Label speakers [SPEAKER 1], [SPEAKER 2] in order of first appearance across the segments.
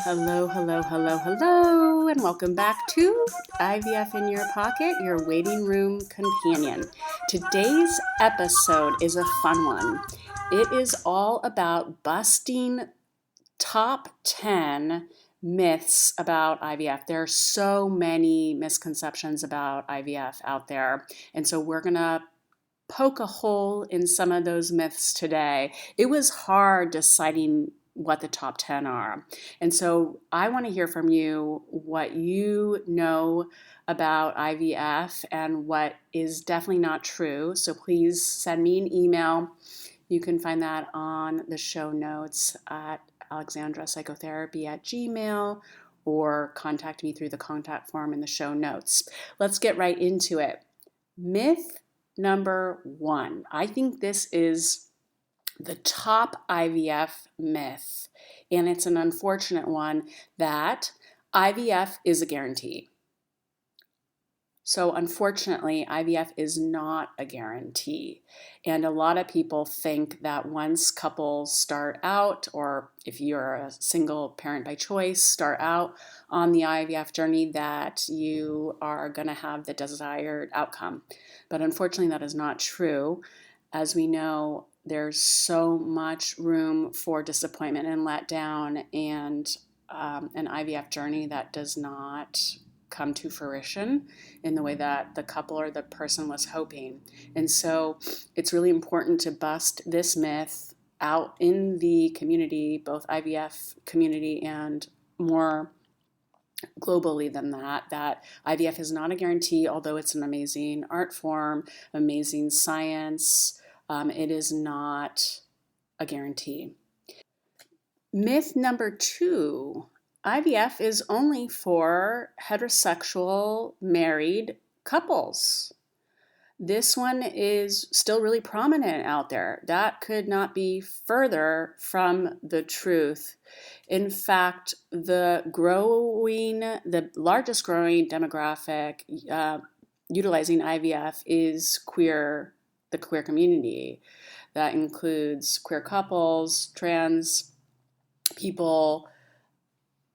[SPEAKER 1] Hello, hello, hello, hello, and welcome back to IVF in Your Pocket, your waiting room companion. Today's episode is a fun one. It is all about busting top 10 myths about IVF. There are so many misconceptions about IVF out there, and so we're going to poke a hole in some of those myths today. It was hard deciding what the top 10 are. And so I want to hear from you what you know about IVF and what is definitely not true. So please send me an email. You can find that on the show notes at alexandrapsychotherapy@gmail.com or contact me through the contact form in the show notes. Let's get right into it. Myth number 1. I think this is the top IVF myth, and it's an unfortunate one, that IVF is a guarantee. So unfortunately, IVF is not a guarantee. And a lot of people think that once couples start out, or if you're a single parent by choice, start out on the IVF journey, that you are going to have the desired outcome. But unfortunately, that is not true. As we know, there's so much room for disappointment and letdown, and an IVF journey that does not come to fruition in the way that the couple or the person was hoping. And so it's really important to bust this myth out in the community, both IVF community and more globally than that IVF is not a guarantee. Although it's an amazing art form, amazing science, it is not a guarantee. Myth number 2, IVF is only for heterosexual married couples. This one is still really prominent out there. That could not be further from the truth. In fact, the largest growing demographic utilizing IVF is the queer community. That includes queer couples, trans people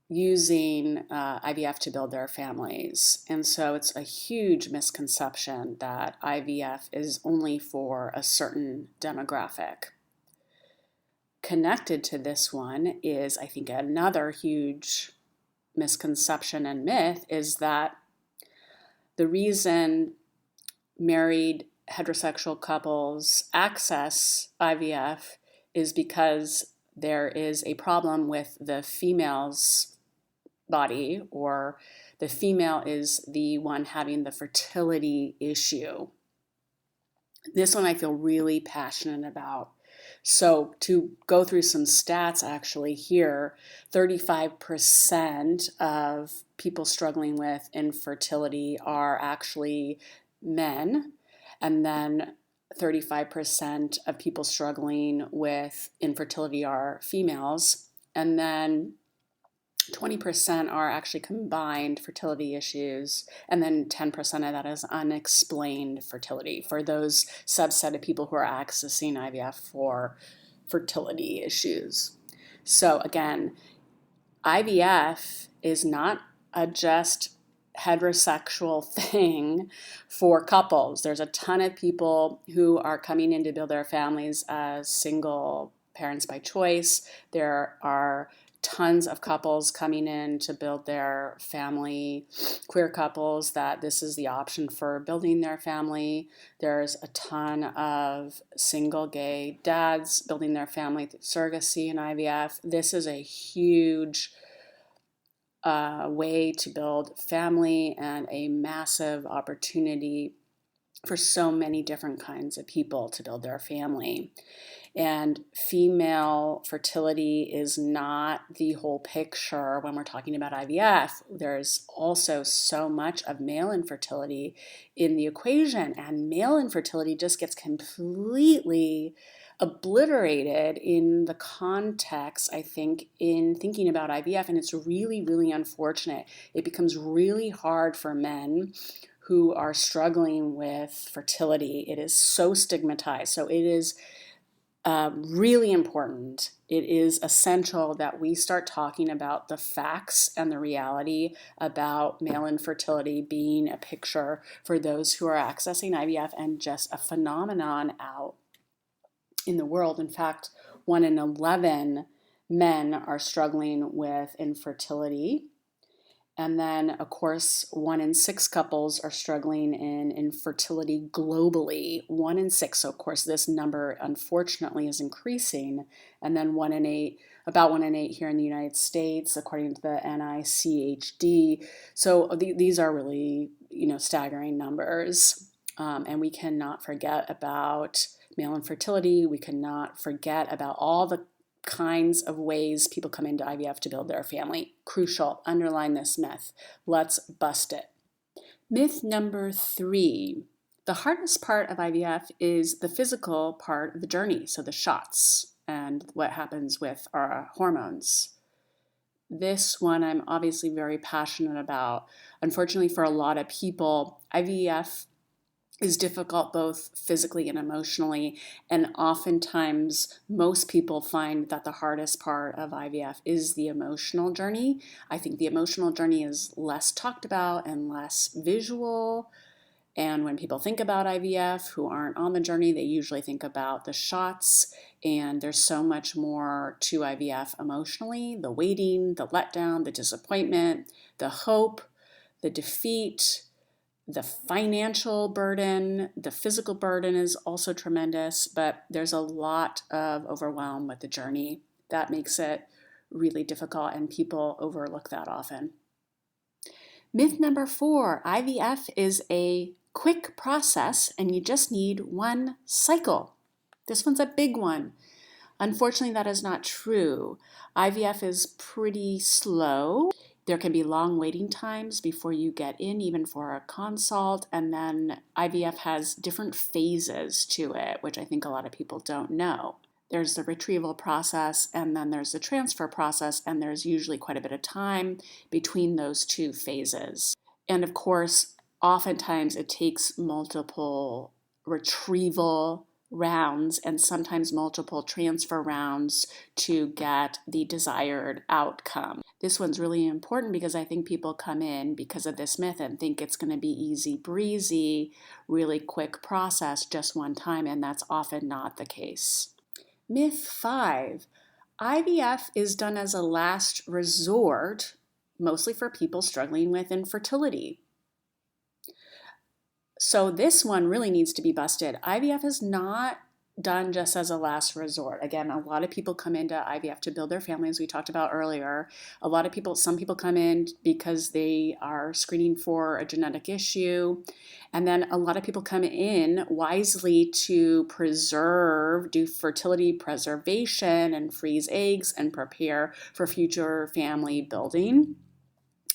[SPEAKER 1] using IVF to build their families. And so it's a huge misconception that IVF is only for a certain demographic. Connected to this one is, I think, another huge misconception and myth is that the reason married heterosexual couples access IVF is because there is a problem with the female's body, or the female is the one having the fertility issue. This one I feel really passionate about. So to go through some stats actually here, 35% of people struggling with infertility are actually men, and then 35% of people struggling with infertility are females, and then 20% are actually combined fertility issues, and then 10% of that is unexplained fertility for those subset of people who are accessing IVF for fertility issues. So again, IVF is not a just heterosexual thing for couples. There's a ton of people who are coming in to build their families as single parents by choice. There are tons of couples coming in to build their family, queer couples, that this is the option for building their family. There's a ton of single gay dads building their family through surrogacy and IVF. This is a huge way to build family and a massive opportunity for so many different kinds of people to build their family. And female fertility is not the whole picture when we're talking about IVF. There's also so much of male infertility in the equation, and male infertility just gets completely obliterated in the context, I think, in thinking about IVF, and it's really, really unfortunate. It becomes really hard for men who are struggling with fertility. It is so stigmatized. So it is Really important. It is essential that we start talking about the facts and the reality about male infertility being a picture for those who are accessing IVF and just a phenomenon out in the world. In fact, 1 in 11 men are struggling with infertility. And then, of course, 1 in 6 couples are struggling in infertility globally. 1 in 6. So, of course, this number unfortunately is increasing. And then 1 in 8, about 1 in 8 here in the United States, according to the NICHD. So these are really, staggering numbers. And we cannot forget about male infertility. We cannot forget about all the kinds of ways people come into IVF to build their family. Crucial. Underline this myth. Let's bust it. Myth number 3. The hardest part of IVF is the physical part of the journey, so the shots and what happens with our hormones. This one I'm obviously very passionate about. Unfortunately, for a lot of people, IVF is difficult both physically and emotionally, and oftentimes most people find that the hardest part of IVF is the emotional journey. I think the emotional journey is less talked about and less visual, and when people think about IVF who aren't on the journey, they usually think about the shots, and there's so much more to IVF emotionally: the waiting, the letdown, the disappointment, the hope, the defeat, the financial burden. The physical burden is also tremendous, but there's a lot of overwhelm with the journey that makes it really difficult, and people overlook that often. Myth number 4, IVF is a quick process and you just need 1 cycle. This one's a big one. Unfortunately, that is not true. IVF is pretty slow. There can be long waiting times before you get in, even for a consult. And then IVF has different phases to it, which I think a lot of people don't know. There's the retrieval process, and then there's the transfer process, and there's usually quite a bit of time between those 2 phases. And of course, oftentimes it takes multiple retrieval rounds and sometimes multiple transfer rounds to get the desired outcome. This one's really important because I think people come in because of this myth and think it's going to be easy breezy, really quick process just one time, and that's often not the case. Myth 5, IVF is done as a last resort, mostly for people struggling with infertility. So this one really needs to be busted. IVF is not done just as a last resort. Again, a lot of people come into IVF to build their family, as we talked about earlier. Some people come in because they are screening for a genetic issue. And then a lot of people come in wisely to do fertility preservation and freeze eggs and prepare for future family building.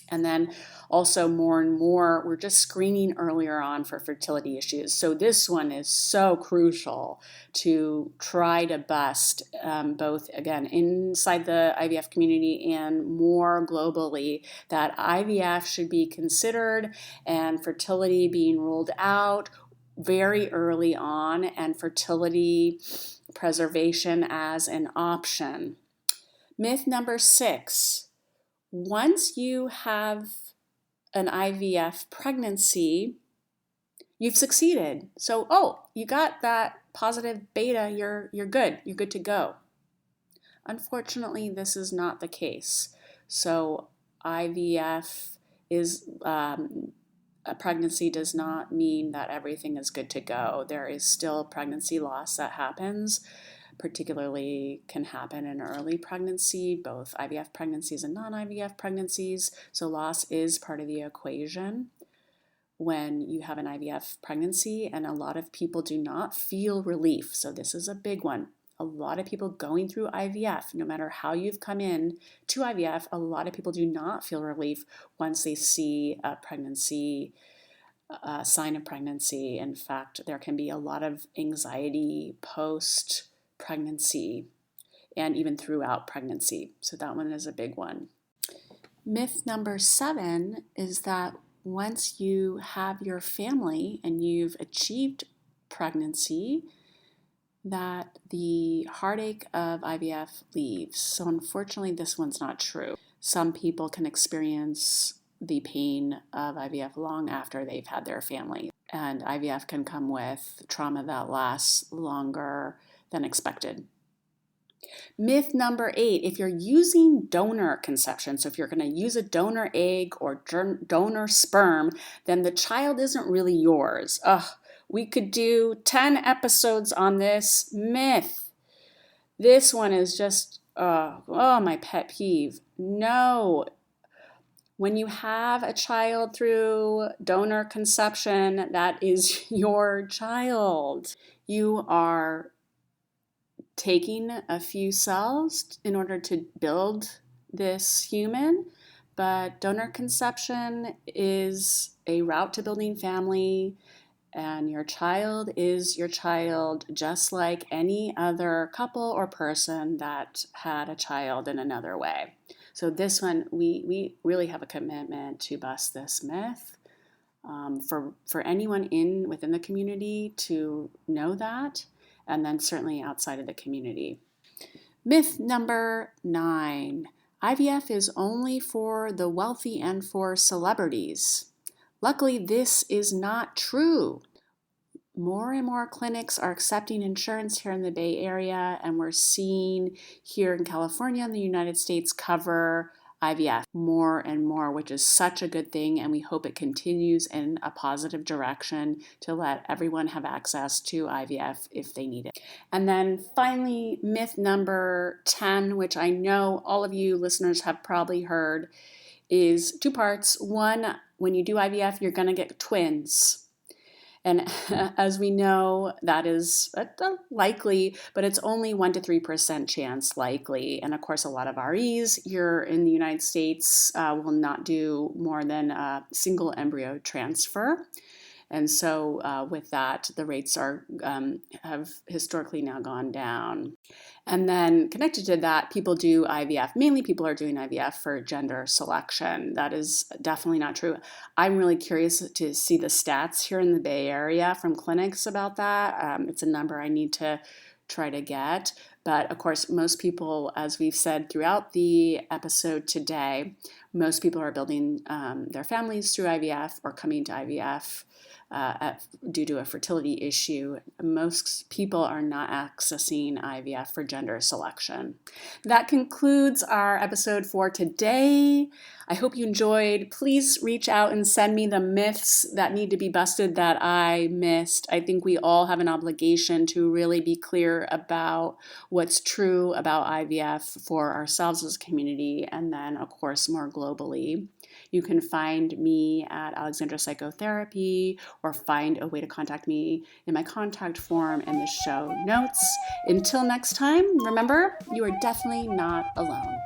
[SPEAKER 1] And then also more and more, we're just screening earlier on for fertility issues. So this one is so crucial to try to bust, both, again, inside the IVF community and more globally, that IVF should be considered and fertility being ruled out very early on, and fertility preservation as an option. Myth number 6. Once you have an IVF pregnancy, you've succeeded. So, you got that positive beta, you're good. You're good to go. Unfortunately, this is not the case. So IVF is a pregnancy does not mean that everything is good to go. There is still pregnancy loss that happens. Particularly can happen in early pregnancy, both IVF pregnancies and non-IVF pregnancies. So loss is part of the equation when you have an IVF pregnancy, and a lot of people do not feel relief. So this is a big one. A lot of people going through IVF, no matter how you've come in to IVF, a lot of people do not feel relief once they see a pregnancy, sign of pregnancy. In fact, there can be a lot of anxiety post-pregnancy and even throughout pregnancy. So that one is a big one. Myth number 7 is that once you have your family and you've achieved pregnancy, that the heartache of IVF leaves. So unfortunately, this one's not true. Some people can experience the pain of IVF long after they've had their family. And IVF can come with trauma that lasts longer than expected. Myth number 8, if you're using donor conception, so if you're going to use a donor egg or donor sperm, then the child isn't really yours. Ugh, we could do 10 episodes on this myth. This one is just, my pet peeve. No. When you have a child through donor conception, that is your child. You are taking a few cells in order to build this human, but donor conception is a route to building family, and your child is your child just like any other couple or person that had a child in another way. So this one, we really have a commitment to bust this myth. For anyone within the community to know that, and then certainly outside of the community. Myth number 9, IVF is only for the wealthy and for celebrities. Luckily, this is not true. More and more clinics are accepting insurance here in the Bay Area, and we're seeing here in California and the United States cover IVF more and more, which is such a good thing, and we hope it continues in a positive direction to let everyone have access to IVF if they need it. And then finally, myth number 10, which I know all of you listeners have probably heard, is 2 parts. One, when you do IVF, you're going to get twins. And as we know, that is likely, but it's only 1 to 3% chance likely. And of course, a lot of REs here in the United States will not do more than a single embryo transfer. And so with that, the rates have historically now gone down. And then connected to that, people do IVF. Mainly people are doing IVF for gender selection. That is definitely not true. I'm really curious to see the stats here in the Bay Area from clinics about that. It's a number I need to try to get. But of course, most people, as we've said throughout the episode today, most people are building their families through IVF or coming to IVF due to a fertility issue. Most people are not accessing IVF for gender selection. That concludes our episode for today. I hope you enjoyed. Please reach out and send me the myths that need to be busted that I missed. I think we all have an obligation to really be clear about what's true about IVF for ourselves as a community, and then, of course, more globally. You can find me at alexandrapsychotherapy or find a way to contact me in my contact form in the show notes. Until next time, remember, you are definitely not alone.